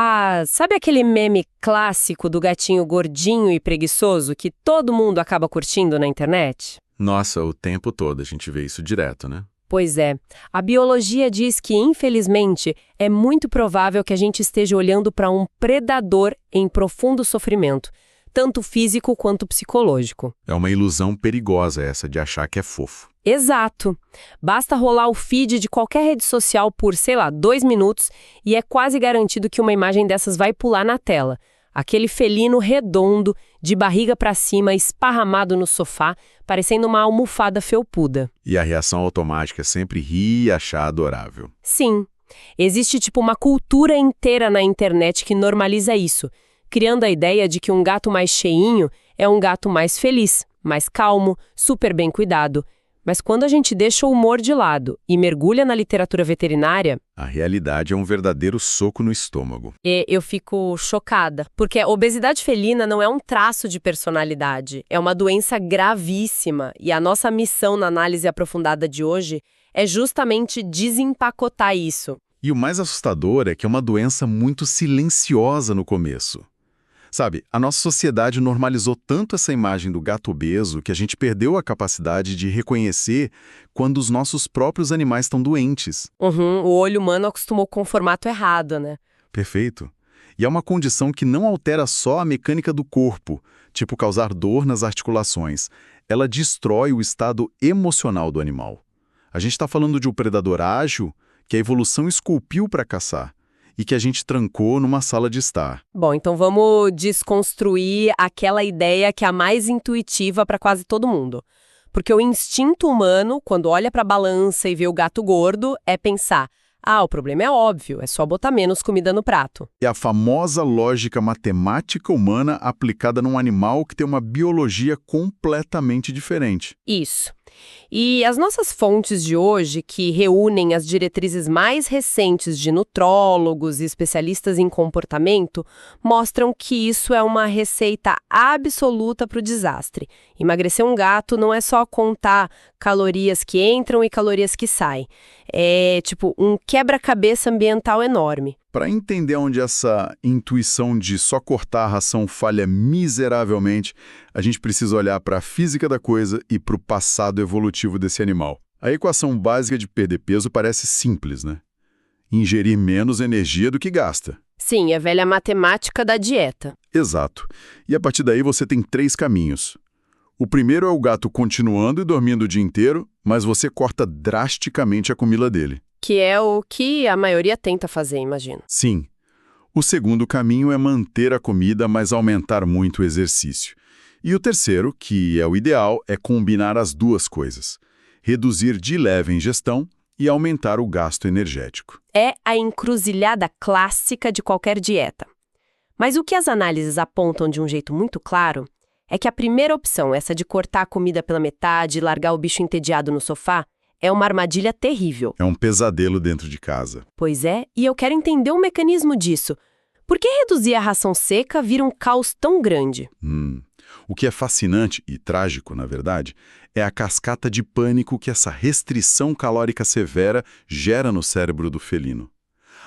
Ah, sabe aquele meme clássico do gatinho gordinho e preguiçoso que todo mundo acaba curtindo na internet? Nossa, o tempo todo a gente vê isso direto, né? Pois é, a biologia diz que, infelizmente, é muito provável que a gente esteja olhando para um predador em profundo sofrimento, tanto físico quanto psicológico. É uma ilusão perigosa essa de achar que é fofo. Exato. Basta rolar o feed de qualquer rede social por, 2 minutos e é quase garantido que uma imagem dessas vai pular na tela. Aquele felino redondo, de barriga para cima, esparramado no sofá, parecendo uma almofada felpuda. E a reação automática é sempre rir e achar adorável. Sim, existe uma cultura inteira na internet que normaliza isso, criando a ideia de que um gato mais cheinho é um gato mais feliz, mais calmo, super bem cuidado. Mas quando a gente deixa o humor de lado e mergulha na literatura veterinária... A realidade é um verdadeiro soco no estômago. Eu fico chocada, porque a obesidade felina não é um traço de personalidade, é uma doença gravíssima. E a nossa missão na análise aprofundada de hoje é justamente desempacotar isso. E o mais assustador é que é uma doença muito silenciosa no começo. Sabe, a nossa sociedade normalizou tanto essa imagem do gato obeso que a gente perdeu a capacidade de reconhecer quando os nossos próprios animais estão doentes. O olho humano acostumou com o formato errado, né? Perfeito. E é uma condição que não altera só a mecânica do corpo, tipo causar dor nas articulações. Ela destrói o estado emocional do animal. A gente está falando de um predador ágil que a evolução esculpiu para caçar e que a gente trancou numa sala de estar. Bom, então vamos desconstruir aquela ideia que é a mais intuitiva para quase todo mundo. Porque o instinto humano, quando olha para a balança e vê o gato gordo, é pensar: o problema é óbvio, é só botar menos comida no prato. É a famosa lógica matemática humana aplicada num animal que tem uma biologia completamente diferente. Isso. E as nossas fontes de hoje, que reúnem as diretrizes mais recentes de nutrólogos e especialistas em comportamento, mostram que isso é uma receita absoluta para o desastre. Emagrecer um gato não é só contar calorias que entram e calorias que saem. É um quebra-cabeça ambiental enorme. Para entender onde essa intuição de só cortar a ração falha miseravelmente, a gente precisa olhar para a física da coisa e para o passado evolutivo desse animal. A equação básica de perder peso parece simples, né? Ingerir menos energia do que gasta. Sim, é a velha matemática da dieta. Exato. E a partir daí você tem 3 caminhos. O primeiro é o gato continuando e dormindo o dia inteiro, mas você corta drasticamente a comida dele. Que é o que a maioria tenta fazer, imagino. Sim. O segundo caminho é manter a comida, mas aumentar muito o exercício. E o terceiro, que é o ideal, é combinar as duas coisas. Reduzir de leve a ingestão e aumentar o gasto energético. É a encruzilhada clássica de qualquer dieta. Mas o que as análises apontam de um jeito muito claro é que a primeira opção, essa de cortar a comida pela metade e largar o bicho entediado no sofá, é uma armadilha terrível. É um pesadelo dentro de casa. Pois é, e eu quero entender o mecanismo disso. Por que reduzir a ração seca vira um caos tão grande? O que é fascinante e trágico, na verdade, é a cascata de pânico que essa restrição calórica severa gera no cérebro do felino.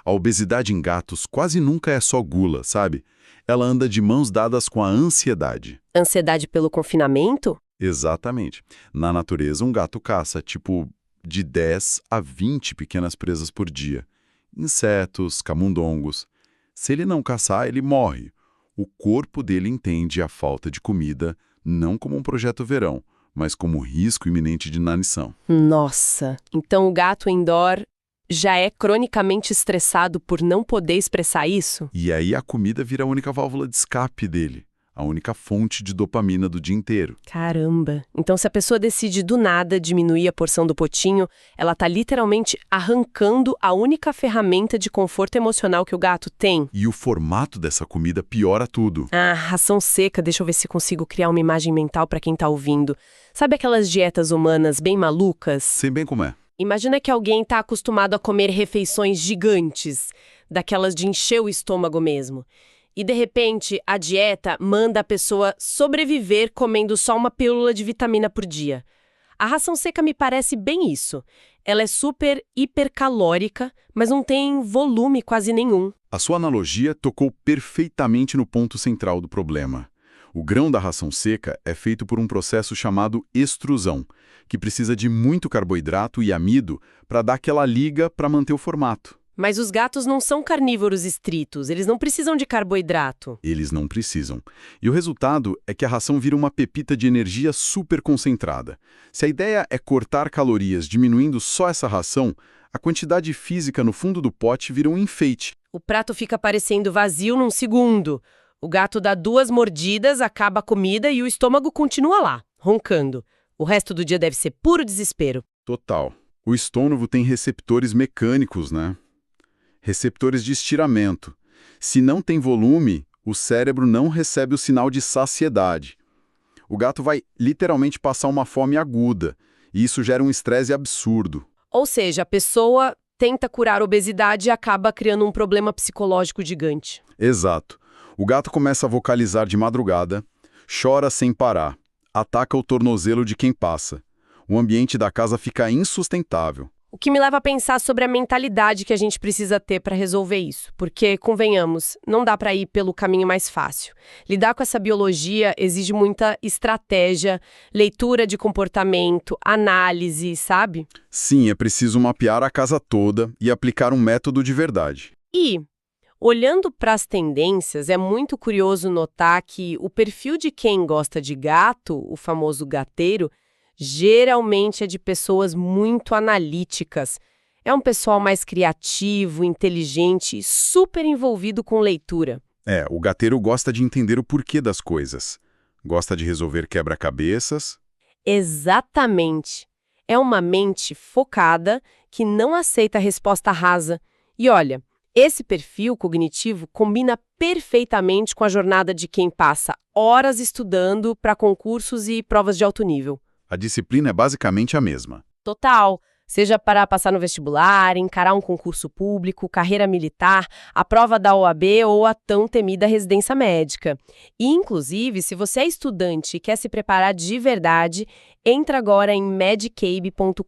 A obesidade em gatos quase nunca é só gula, sabe? Ela anda de mãos dadas com a ansiedade. Ansiedade pelo confinamento? Exatamente. Na natureza, um gato caça, de 10 a 20 pequenas presas por dia. Insetos, camundongos. Se ele não caçar, ele morre. O corpo dele entende a falta de comida não como um projeto verão, mas como risco iminente de inanição. Nossa! Então o gato indoor já é cronicamente estressado por não poder expressar isso? E aí a comida vira a única válvula de escape dele. A única fonte de dopamina do dia inteiro. Caramba! Então se a pessoa decide do nada diminuir a porção do potinho, ela tá literalmente arrancando a única ferramenta de conforto emocional que o gato tem. E o formato dessa comida piora tudo. Ração seca, deixa eu ver se consigo criar uma imagem mental para quem tá ouvindo. Sabe aquelas dietas humanas bem malucas? Sei bem como é. Imagina que alguém tá acostumado a comer refeições gigantes, daquelas de encher o estômago mesmo. E, de repente, a dieta manda a pessoa sobreviver comendo só uma pílula de vitamina por dia. A ração seca me parece bem isso. Ela é super hipercalórica, mas não tem volume quase nenhum. A sua analogia tocou perfeitamente no ponto central do problema. O grão da ração seca é feito por um processo chamado extrusão, que precisa de muito carboidrato e amido para dar aquela liga para manter o formato. Mas os gatos não são carnívoros estritos, eles não precisam de carboidrato. Eles não precisam. E o resultado é que a ração vira uma pepita de energia super concentrada. Se a ideia é cortar calorias diminuindo só essa ração, a quantidade física no fundo do pote vira um enfeite. O prato fica parecendo vazio num segundo. O gato dá 2 mordidas, acaba a comida e o estômago continua lá, roncando. O resto do dia deve ser puro desespero. Total. O estômago tem receptores mecânicos, né? Receptores de estiramento. Se não tem volume, o cérebro não recebe o sinal de saciedade. O gato vai literalmente passar uma fome aguda, e isso gera um estresse absurdo. Ou seja, a pessoa tenta curar a obesidade e acaba criando um problema psicológico gigante. Exato. O gato começa a vocalizar de madrugada, chora sem parar, ataca o tornozelo de quem passa. O ambiente da casa fica insustentável. O que me leva a pensar sobre a mentalidade que a gente precisa ter para resolver isso. Porque, convenhamos, não dá para ir pelo caminho mais fácil. Lidar com essa biologia exige muita estratégia, leitura de comportamento, análise, sabe? Sim, é preciso mapear a casa toda e aplicar um método de verdade. E, olhando para as tendências, é muito curioso notar que o perfil de quem gosta de gato, o famoso gateiro, geralmente é de pessoas muito analíticas. É um pessoal mais criativo, inteligente e super envolvido com leitura. O gateiro gosta de entender o porquê das coisas. Gosta de resolver quebra-cabeças. Exatamente. É uma mente focada que não aceita resposta rasa. E olha, esse perfil cognitivo combina perfeitamente com a jornada de quem passa horas estudando para concursos e provas de alto nível. A disciplina é basicamente a mesma. Total. Seja para passar no vestibular, encarar um concurso público, carreira militar, a prova da OAB ou a tão temida residência médica. E, inclusive, se você é estudante e quer se preparar de verdade, entra agora em medicabe.com.br,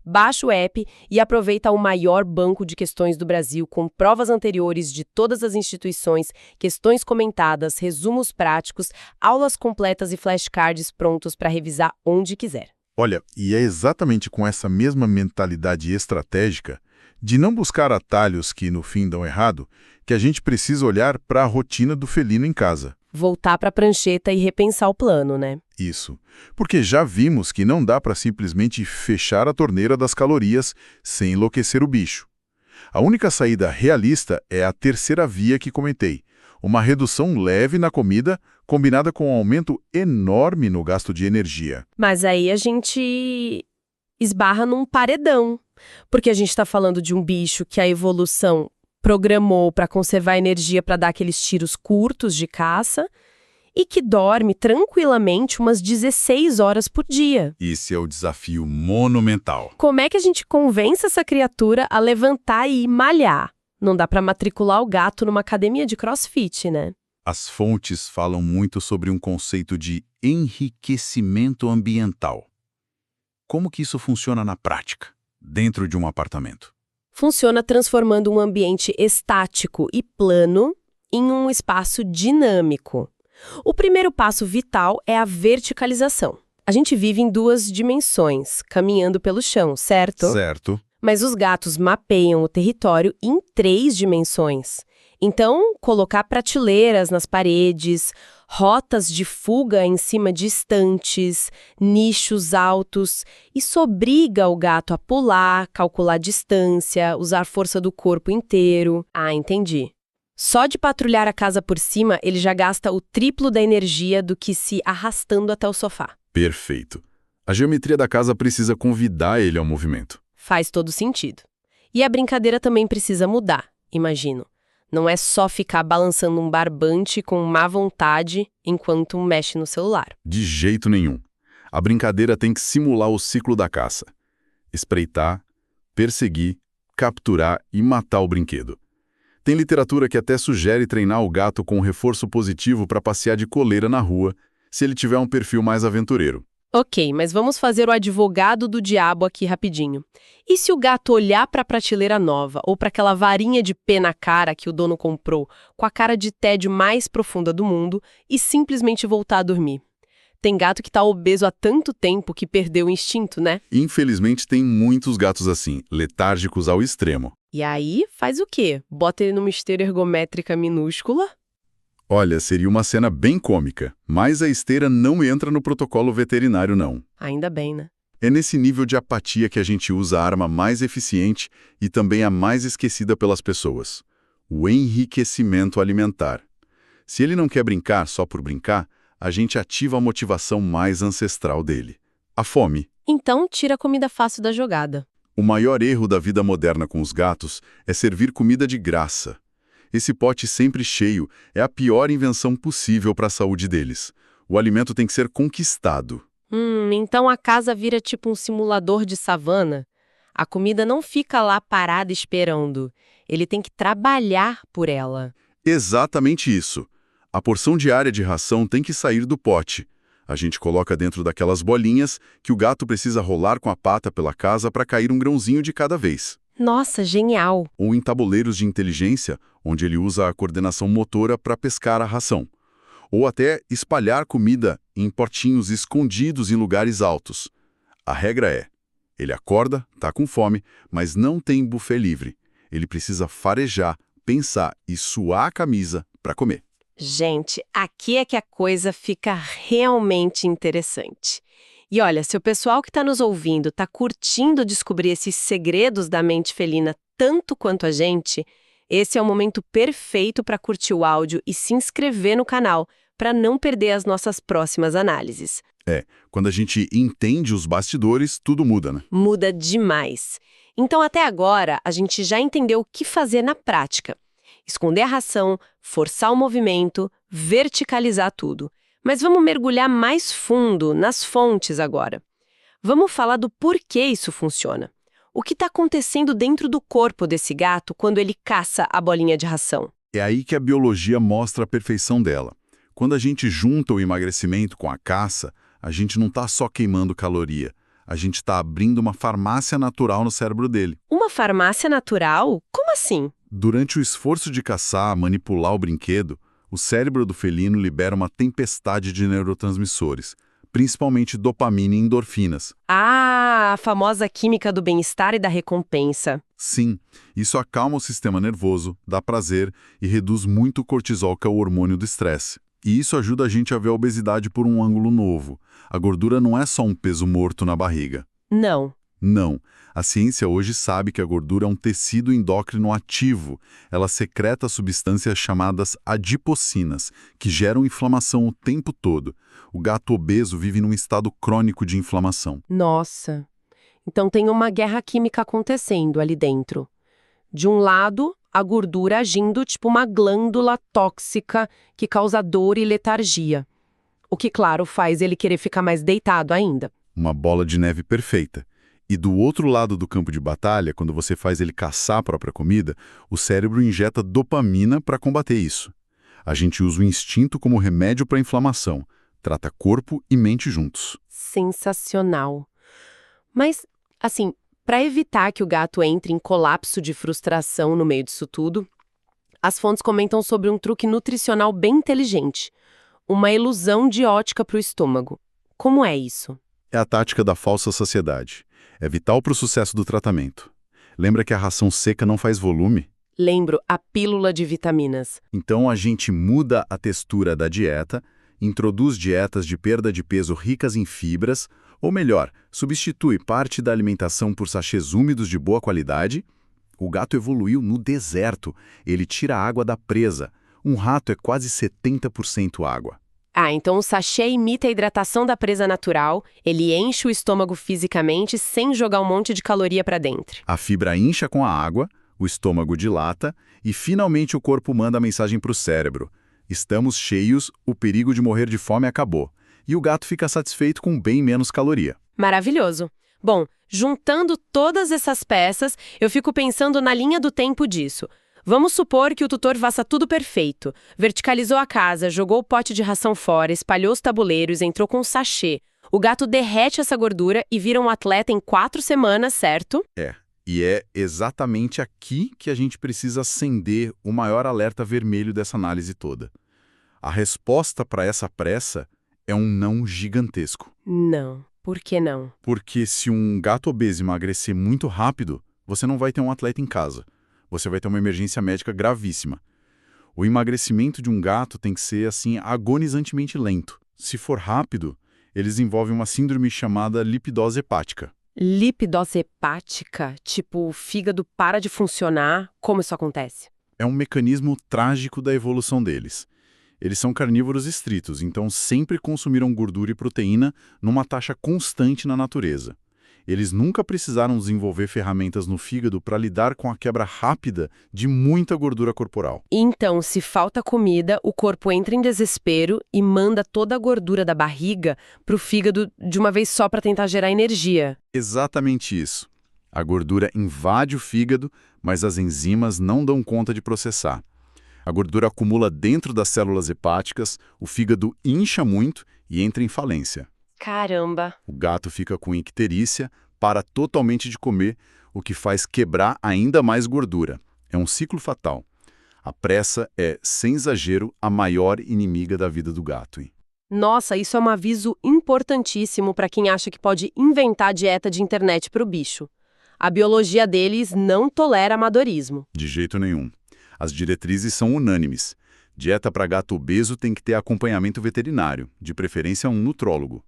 baixa o app e aproveita o maior banco de questões do Brasil com provas anteriores de todas as instituições, questões comentadas, resumos práticos, aulas completas e flashcards prontos para revisar onde quiser. Olha, e é exatamente com essa mesma mentalidade estratégica, de não buscar atalhos que no fim dão errado, que a gente precisa olhar para a rotina do felino em casa. Voltar para a prancheta e repensar o plano, né? Isso. Porque já vimos que não dá para simplesmente fechar a torneira das calorias sem enlouquecer o bicho. A única saída realista é a terceira via que comentei. Uma redução leve na comida, combinada com um aumento enorme no gasto de energia. Mas aí a gente esbarra num paredão, porque a gente está falando de um bicho que a evolução programou para conservar energia para dar aqueles tiros curtos de caça e que dorme tranquilamente umas 16 horas por dia. Esse é o desafio monumental. Como é que a gente convence essa criatura a levantar e malhar? Não dá para matricular o gato numa academia de crossfit, né? As fontes falam muito sobre um conceito de enriquecimento ambiental. Como que isso funciona na prática, dentro de um apartamento? Funciona transformando um ambiente estático e plano em um espaço dinâmico. O primeiro passo vital é a verticalização. A gente vive em 2 dimensões, caminhando pelo chão, certo? Certo. Mas os gatos mapeiam o território em 3 dimensões. Então, colocar prateleiras nas paredes, rotas de fuga em cima de estantes, nichos altos, isso obriga o gato a pular, calcular distância, usar força do corpo inteiro. Ah, entendi. Só de patrulhar a casa por cima, ele já gasta o triplo da energia do que se arrastando até o sofá. Perfeito. A geometria da casa precisa convidar ele ao movimento. Faz todo sentido. E a brincadeira também precisa mudar, imagino. Não é só ficar balançando um barbante com má vontade enquanto mexe no celular. De jeito nenhum. A brincadeira tem que simular o ciclo da caça. Espreitar, perseguir, capturar e matar o brinquedo. Tem literatura que até sugere treinar o gato com um reforço positivo para passear de coleira na rua, se ele tiver um perfil mais aventureiro. Ok, mas vamos fazer o advogado do diabo aqui rapidinho. E se o gato olhar para a prateleira nova ou para aquela varinha de pé na cara que o dono comprou, com a cara de tédio mais profunda do mundo, e simplesmente voltar a dormir? Tem gato que tá obeso há tanto tempo que perdeu o instinto, né? Infelizmente, tem muitos gatos assim, letárgicos ao extremo. E aí, faz o quê? Bota ele numa esteira ergométrica minúscula? Olha, seria uma cena bem cômica, mas a esteira não entra no protocolo veterinário, não. Ainda bem, né? É nesse nível de apatia que a gente usa a arma mais eficiente e também a mais esquecida pelas pessoas: o enriquecimento alimentar. Se ele não quer brincar só por brincar, a gente ativa a motivação mais ancestral dele: a fome. Então, tira a comida fácil da jogada. O maior erro da vida moderna com os gatos é servir comida de graça. Esse pote sempre cheio é a pior invenção possível para a saúde deles. O alimento tem que ser conquistado. Então a casa vira tipo um simulador de savana. A comida não fica lá parada esperando. Ele tem que trabalhar por ela. Exatamente isso. A porção diária de ração tem que sair do pote. A gente coloca dentro daquelas bolinhas que o gato precisa rolar com a pata pela casa para cair um grãozinho de cada vez. Nossa, genial! Ou em tabuleiros de inteligência, onde ele usa a coordenação motora para pescar a ração. Ou até espalhar comida em potinhos escondidos em lugares altos. A regra é: ele acorda, tá com fome, mas não tem buffet livre. Ele precisa farejar, pensar e suar a camisa para comer. Gente, aqui é que a coisa fica realmente interessante. E olha, se o pessoal que está nos ouvindo está curtindo descobrir esses segredos da mente felina tanto quanto a gente, esse é o momento perfeito para curtir o áudio e se inscrever no canal para não perder as nossas próximas análises. Quando a gente entende os bastidores, tudo muda, né? Muda demais. Então, até agora, a gente já entendeu o que fazer na prática. Esconder a ração, forçar o movimento, verticalizar tudo. Mas vamos mergulhar mais fundo nas fontes agora. Vamos falar do porquê isso funciona. O que está acontecendo dentro do corpo desse gato quando ele caça a bolinha de ração? É aí que a biologia mostra a perfeição dela. Quando a gente junta o emagrecimento com a caça, a gente não está só queimando caloria. A gente está abrindo uma farmácia natural no cérebro dele. Uma farmácia natural? Como assim? Durante o esforço de caçar, manipular o brinquedo, o cérebro do felino libera uma tempestade de neurotransmissores, principalmente dopamina e endorfinas. Ah, a famosa química do bem-estar e da recompensa. Sim, isso acalma o sistema nervoso, dá prazer e reduz muito o cortisol, que é o hormônio do estresse. E isso ajuda a gente a ver a obesidade por um ângulo novo. A gordura não é só um peso morto na barriga. Não. Não. A ciência hoje sabe que a gordura é um tecido endócrino ativo. Ela secreta substâncias chamadas adipocinas, que geram inflamação o tempo todo. O gato obeso vive num estado crônico de inflamação. Nossa. Então tem uma guerra química acontecendo ali dentro. De um lado, a gordura agindo tipo uma glândula tóxica que causa dor e letargia. O que, claro, faz ele querer ficar mais deitado ainda. Uma bola de neve perfeita. E do outro lado do campo de batalha, quando você faz ele caçar a própria comida, o cérebro injeta dopamina para combater isso. A gente usa o instinto como remédio para a inflamação. Trata corpo e mente juntos. Sensacional. Mas, assim, para evitar que o gato entre em colapso de frustração no meio disso tudo, as fontes comentam sobre um truque nutricional bem inteligente. Uma ilusão de ótica para o estômago. Como é isso? É a tática da falsa saciedade. É vital para o sucesso do tratamento. Lembra que a ração seca não faz volume? Lembro, a pílula de vitaminas. Então a gente muda a textura da dieta, introduz dietas de perda de peso ricas em fibras, ou melhor, substitui parte da alimentação por sachês úmidos de boa qualidade. O gato evoluiu no deserto. Ele tira a água da presa. Um rato é quase 70% água. Ah, então o sachê imita a hidratação da presa natural, ele enche o estômago fisicamente sem jogar um monte de caloria para dentro. A fibra incha com a água, o estômago dilata e finalmente o corpo manda a mensagem para o cérebro. Estamos cheios, o perigo de morrer de fome acabou. E o gato fica satisfeito com bem menos caloria. Maravilhoso. Bom, juntando todas essas peças, eu fico pensando na linha do tempo disso. Vamos supor que o tutor faça tudo perfeito. Verticalizou a casa, jogou o pote de ração fora, espalhou os tabuleiros, entrou com um sachê. O gato derrete essa gordura e vira um atleta em 4 semanas, certo? E é exatamente aqui que a gente precisa acender o maior alerta vermelho dessa análise toda. A resposta para essa pressa é um não gigantesco. Não. Por que não? Porque se um gato obeso emagrecer muito rápido, você não vai ter um atleta em casa. Você vai ter uma emergência médica gravíssima. O emagrecimento de um gato tem que ser, assim, agonizantemente lento. Se for rápido, eles desenvolvem uma síndrome chamada lipidose hepática. Lipidose hepática? Tipo, o fígado para de funcionar? Como isso acontece? É um mecanismo trágico da evolução deles. Eles são carnívoros estritos, então sempre consumiram gordura e proteína numa taxa constante na natureza. Eles nunca precisaram desenvolver ferramentas no fígado para lidar com a quebra rápida de muita gordura corporal. Então, se falta comida, o corpo entra em desespero e manda toda a gordura da barriga para o fígado de uma vez só para tentar gerar energia. Exatamente isso. A gordura invade o fígado, mas as enzimas não dão conta de processar. A gordura acumula dentro das células hepáticas, o fígado incha muito e entra em falência. Caramba! O gato fica com icterícia, para totalmente de comer, o que faz quebrar ainda mais gordura. É um ciclo fatal. A pressa é, sem exagero, a maior inimiga da vida do gato. Hein? Nossa, isso é um aviso importantíssimo para quem acha que pode inventar dieta de internet para o bicho. A biologia deles não tolera amadorismo. De jeito nenhum. As diretrizes são unânimes. Dieta para gato obeso tem que ter acompanhamento veterinário, de preferência um nutrólogo.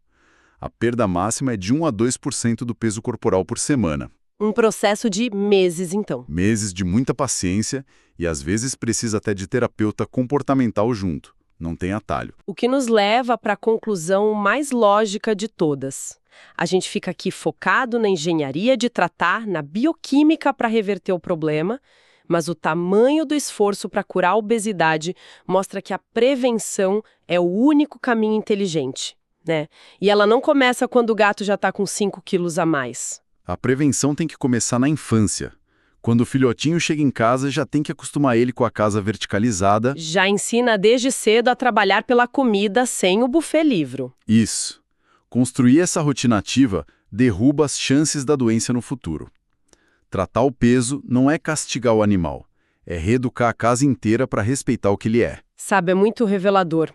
A perda máxima é de 1 a 2% do peso corporal por semana. Um processo de meses, então. Meses de muita paciência e às vezes precisa até de terapeuta comportamental junto. Não tem atalho. O que nos leva para a conclusão mais lógica de todas. A gente fica aqui focado na engenharia de tratar, na bioquímica para reverter o problema, mas o tamanho do esforço para curar a obesidade mostra que a prevenção é o único caminho inteligente, né? E ela não começa quando o gato já está com 5 quilos a mais. A prevenção tem que começar na infância. Quando o filhotinho chega em casa, já tem que acostumar ele com a casa verticalizada. Já ensina desde cedo a trabalhar pela comida sem o buffet livre. Isso. Construir essa rotina ativa derruba as chances da doença no futuro. Tratar o peso não é castigar o animal, é reeducar a casa inteira para respeitar o que ele é. Sabe, é muito revelador.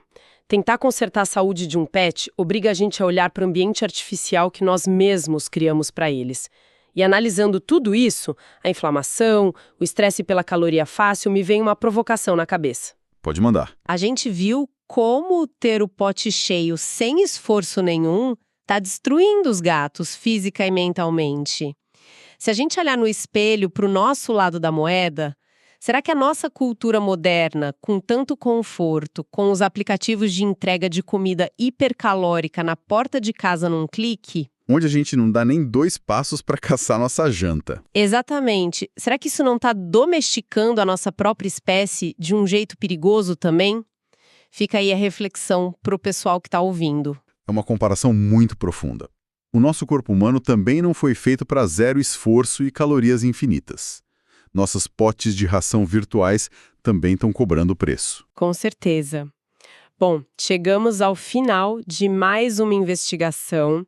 Tentar consertar a saúde de um pet obriga a gente a olhar para o ambiente artificial que nós mesmos criamos para eles. E analisando tudo isso, a inflamação, o estresse pela caloria fácil, me vem uma provocação na cabeça. Pode mandar. A gente viu como ter o pote cheio sem esforço nenhum está destruindo os gatos física e mentalmente. Se a gente olhar no espelho para o nosso lado da moeda, será que a nossa cultura moderna, com tanto conforto, com os aplicativos de entrega de comida hipercalórica na porta de casa num clique, onde a gente não dá nem 2 passos para caçar nossa janta. exatamente, será que isso não está domesticando a nossa própria espécie de um jeito perigoso também? Fica aí a reflexão para o pessoal que está ouvindo. É uma comparação muito profunda. O nosso corpo humano também não foi feito para zero esforço e calorias infinitas. Nossas potes de ração virtuais também estão cobrando preço. Com certeza. Bom, chegamos ao final de mais uma investigação.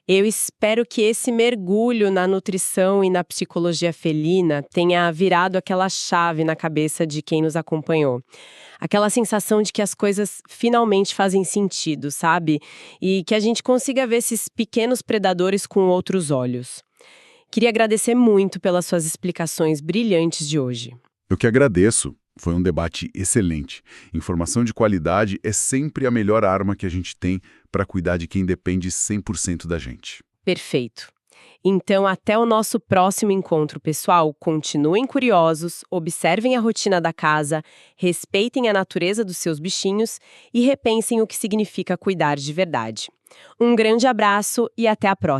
Eu espero que esse mergulho na nutrição e na psicologia felina tenha virado aquela chave na cabeça de quem nos acompanhou. Aquela sensação de que as coisas finalmente fazem sentido, sabe? E que a gente consiga ver esses pequenos predadores com outros olhos. Queria agradecer muito pelas suas explicações brilhantes de hoje. Eu que agradeço. Foi um debate excelente. Informação de qualidade é sempre a melhor arma que a gente tem para cuidar de quem depende 100% da gente. Perfeito. Então, até o nosso próximo encontro, pessoal. Continuem curiosos, observem a rotina da casa, respeitem a natureza dos seus bichinhos e repensem o que significa cuidar de verdade. Um grande abraço e até a próxima.